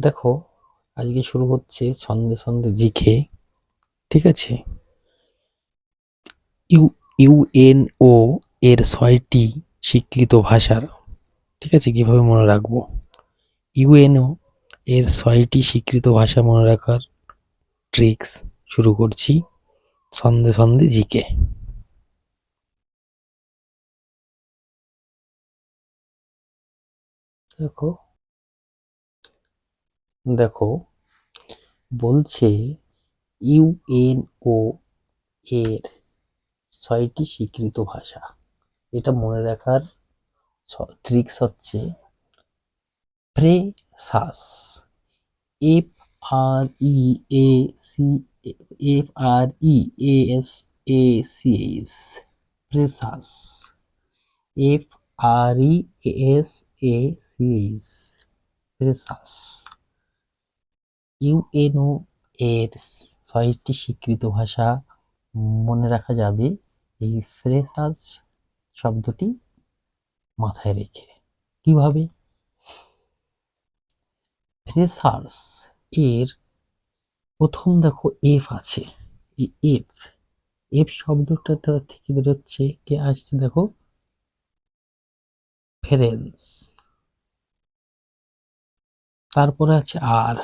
দেখো, আজকে শুরু হচ্ছে ছন্দে ছন্দে জিকে। ঠিক আছে। ইউ ইউএনও এর 6টি স্বীকৃত ভাষার, ঠিক আছে, কিভাবে মনে রাখবো? ইউএনও এর 6টি স্বীকৃত ভাষা মনে রাখার ট্রিক্স শুরু করছি ছন্দে ছন্দে জিকে। দেখো দেখো বলছে ইউএনও এর 6টি স্বীকৃত ভাষা। এটা মনে রাখার ট্রিক্স হচ্ছে ফ্রেসাস, F R E S ফ্রেসাস, ফ্রেসাস। ফ্রেসাস UNO এর 6টি স্বীকৃত ভাষা মনে রাখা যাবে এই ফ্রেসাস শব্দটি মাথায় রেখে। কিভাবে? ফ্রেসাস এর প্রথম দেখো এফ আছে। এই এফ এফ শব্দটা থেকে বেরোচ্ছে, কে আসছে দেখো, ফেরেন্স। তারপরে আছে আর,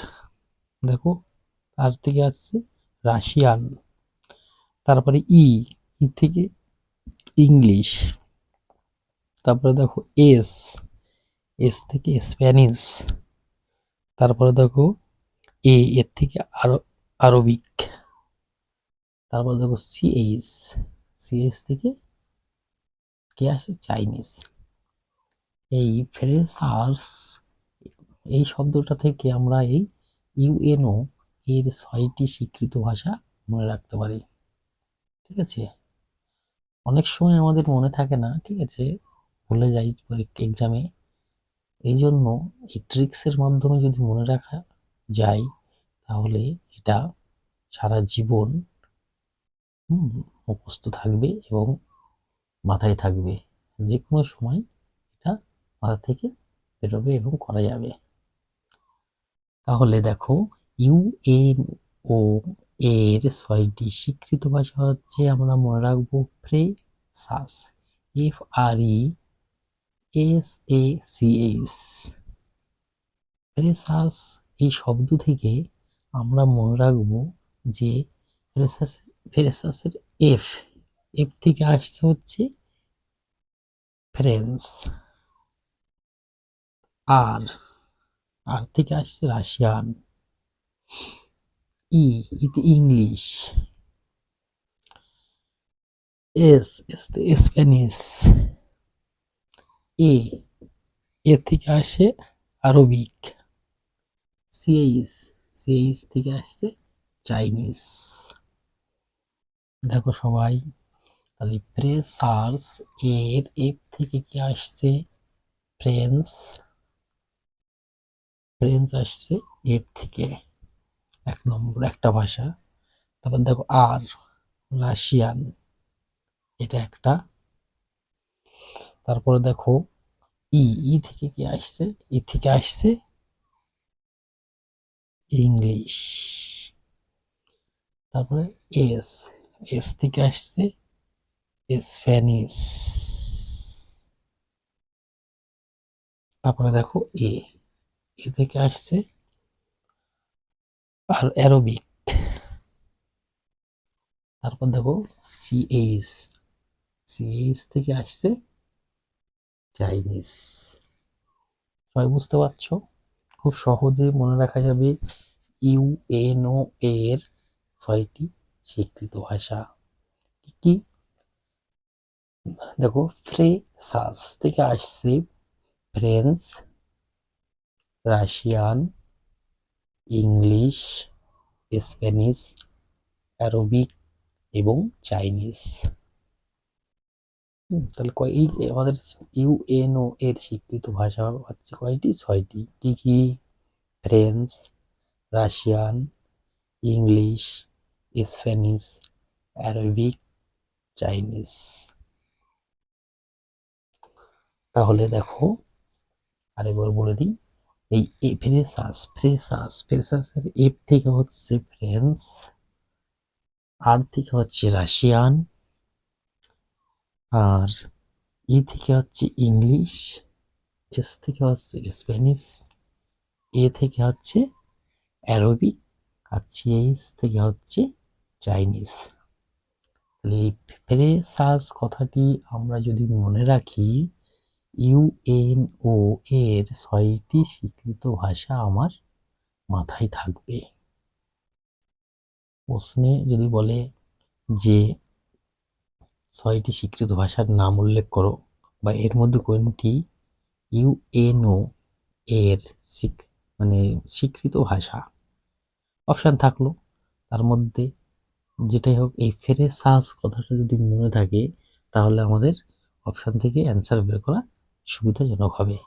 দেখো, আর থেকে আসছে রাশিয়ান। তারপরে ই, ই থেকে ইংলিশ। তারপরে দেখো এস, এস থেকে স্প্যানিশ। তারপরে দেখো এর থেকে আরবিক। তারপরে দেখো সিএইচ, সিএইচ থেকে কে আসছে, চাইনিজ। এই ফ্রেসার্স এই শব্দটা থেকে আমরা এই ইউএনও এর 6টি স্বীকৃত ভাষা মনে রাখতে পারি। ঠিক আছে। অনেক সময় আমাদের মনে থাকে না, ঠিক আছে, ভুলে যাই পরীক্ষা এক্সামে। এই জন্য এই ট্রিক্সের মাধ্যমে যদি মনে রাখা যায়, তাহলে এটা সারা জীবন মুখস্থ থাকবে এবং মাথায় থাকবে। যে কোনো সময় এটা মাথা থেকে বেরোবে এবং করা যাবে। তাহলে দেখো, ইউএনও এর 6টি স্বীকৃত ভাষা হচ্ছে, আমরা মনে রাখবো ফ্রেসাস, FRESACH। ফ্রেসাস এই শব্দ থেকে আমরা মনে রাখবো যে ফ্রেসাসের এফ, এফ থেকে আসছে হচ্ছে ফ্রেঞ্চ। আর, আর থেকে আসছে রাশিয়ান। ইতে ইংলিশ। S Spanish. এ, এর থেকে আসে আরবিক। সিএইচ, সিএইচ থেকে আসছে চাইনিজ। দেখো সবাই, তাহলে ফ্রেসার্স এর এফ থেকে কি আসছে, ফ্রেঞ্চ। ফ্রেঞ্চ আসছে এফ থেকে, এক নম্বর একটা ভাষা। তারপর দেখো আর, রাশিয়ান, এটা একটা। তারপরে দেখো ই, ই থেকে কি আসছে, ই থেকে আসছে ইংলিশ। তারপরে এস, এস থেকে আসছে স্প্যানিশ। তারপরে দেখো এ, এ থেকে আসছে আর অ্যারোবিক। তারপর দেখো সিএইচ, সিএইচ থেকে আসছে চাইনিজ। সবাই বুঝতে পারছো? খুব সহজে মনে রাখা যাবে ইউএনও এর 6টি স্বীকৃত ভাষা। কি কি? দেখো, ফ্রেসাস থেকে আসছে French, Russian, English, Spanish, Arabic এবং চাইনিজ। তাহলে এই আমাদের ইউএনও এর স্বীকৃত ভাষা হচ্ছে কয়টি? 6টি। কি কি? French, Russian, English, Spanish, Arabic, Chinese. তাহলে দেখো, আরেকবার বলে দিই, এই ফ্রেসাসের এফ থেকে হচ্ছে ফ্রেঞ্চ, আর থেকে হচ্ছে রাশিয়ান, আর ই থেকে হচ্ছে ইংলিশ, এস থেকে হচ্ছে স্প্যানিশ, এ থেকে হচ্ছে অ্যারবিক, আর সিএইচ থেকে হচ্ছে চাইনিজ। তাহলে এই ফ্রেসাস কথাটি আমরা যদি মনে রাখি, ইউএনও এর 6টি স্বীকৃত ভাষা আমার মাথায় থাকবে। প্রশ্নে যদি বলে যে 6টি স্বীকৃত ভাষার নাম উল্লেখ করো বা এর মধ্যে কোনটি ইউএনও এর মানে স্বীকৃত ভাষা, অপশান থাকলো তার মধ্যে যেটাই হোক এই ফ্রেসাস কথাটা যদি মনে থাকে তাহলে আমাদের অপশান থেকে অ্যান্সার বের করা সুবিধাজনক হবে।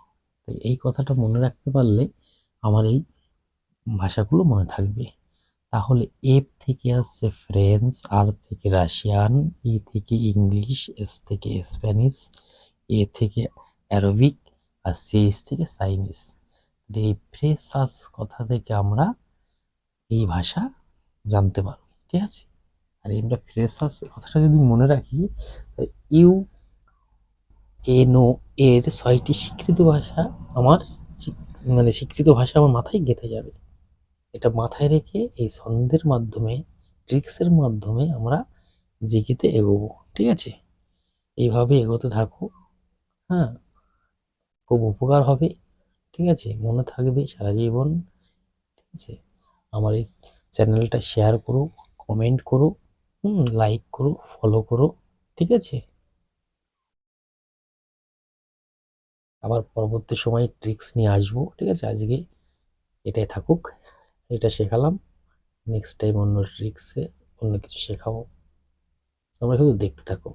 তাই এই কথাটা মনে রাখতে পারলে আমার এই ভাষাগুলো মনে থাকবে। তাহলে এফ থেকে আসছে ফ্রেঞ্চ, আর থেকে রাশিয়ান, ই থেকে ইংলিশ, এস থেকে স্প্যানিশ, এ থেকে অ্যারবিক, আর সিএইচ থেকে চাইনিজ। এই ফ্রেসাস কথা থেকে আমরা এই ভাষা জানতে পারবো, ঠিক আছে। আর আমরা ফ্রেসাস কথাটা যদি মনে রাখি, ইউ এনও এর 6টি স্বীকৃত ভাষা আমার মানে স্বীকৃত ভাষা আমার মাথায় গেঁথে যাবে। এটা মাথায় রেখে এই ছন্দের মাধ্যমে, ট্রিক্সের মাধ্যমে আমরা জিকেতে এগোবো, ঠিক আছে। এইভাবে এগোতে থাকো, হ্যাঁ, খুব উপকার হবে, ঠিক আছে, মনে থাকবে সারা জীবন, ঠিক আছে। আমার এই চ্যানেলটা শেয়ার করো, কমেন্ট করো, লাইক করো, ফলো করো, ঠিক আছে। আবার পরবর্তী সময়ে ট্রিক্স নিয়ে আসবো, ঠিক আছে। আজকে এটাই থাকুক, এটা শেখালাম, নেক্সট টাইম অন্য ট্রিক্সে অন্য কিছু শেখাবো। তোমরা শুধু দেখতে থাকো।